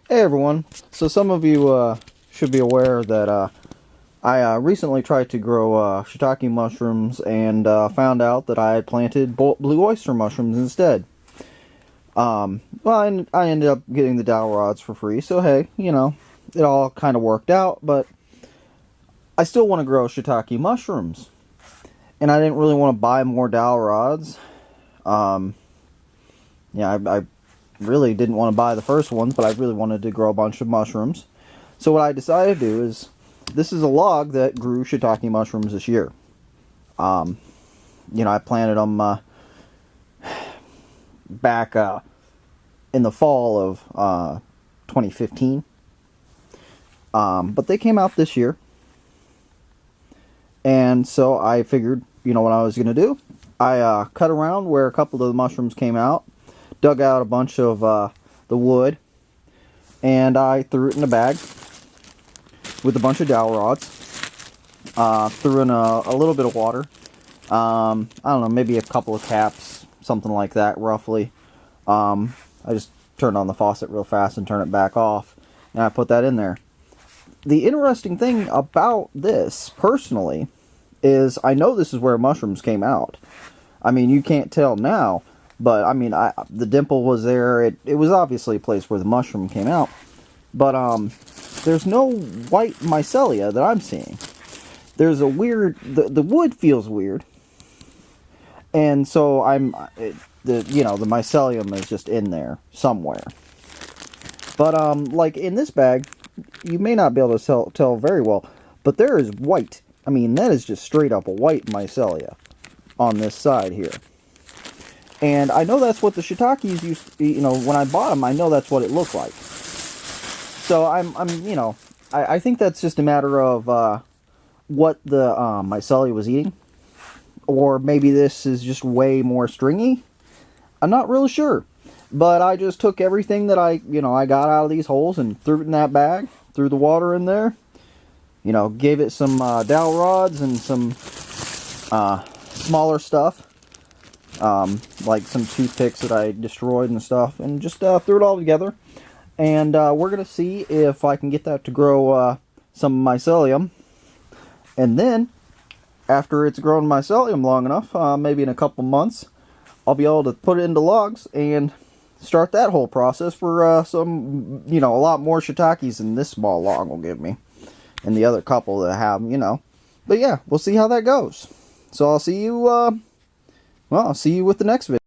Hey everyone. So some of you should be aware that I recently tried to grow shiitake mushrooms and found out that I had planted blue oyster mushrooms instead. Well, I ended up getting the dowel rods for free, so hey, it all kind of worked out, but I still want to grow shiitake mushrooms. And I didn't really want to buy more dowel rods. Um, I really didn't want to buy the first ones, but I really wanted to grow a bunch of mushrooms. So what I decided to do is, this is a log that grew shiitake mushrooms this year. I planted them back in the fall of 2015. But they came out this year. And so I figured, what I was going to do? I cut around where a couple of the mushrooms came out, dug out a bunch of the wood, and I threw it in a bag with a bunch of dowel rods. Threw in a little bit of water. I don't know, maybe a couple of caps, something like that, roughly. I just turned on the faucet real fast and turned it back off, and I put that in there. The interesting thing about this, personally, is I know this is where mushrooms came out. I mean, you can't tell now, but I mean, the dimple was there. It was obviously a place where the mushroom came out. But there's no white mycelia that I'm seeing. There's a weird, the wood feels weird. And so the mycelium is just in there somewhere. But like in this bag, you may not be able to tell very well, but there is white. I mean, that is just straight up a white mycelia on this side here. And I know that's what the shiitakes used, when I bought them, I know that's what it looked like. So I think that's just a matter of what the mycelia was eating. Or maybe this is just way more stringy. I'm not really sure. But I just took everything that I got out of these holes and threw it in that bag, threw the water in there, gave it some dowel rods and some smaller stuff, like some toothpicks that I destroyed and stuff, and just threw it all together. And we're going to see if I can get that to grow some mycelium. And then, after it's grown mycelium long enough, maybe in a couple months, I'll be able to put it into logs and start that whole process for some, a lot more shiitakes than this small log will give me. And the other couple that have, But yeah, we'll see how that goes. So I'll see you, I'll see you with the next video.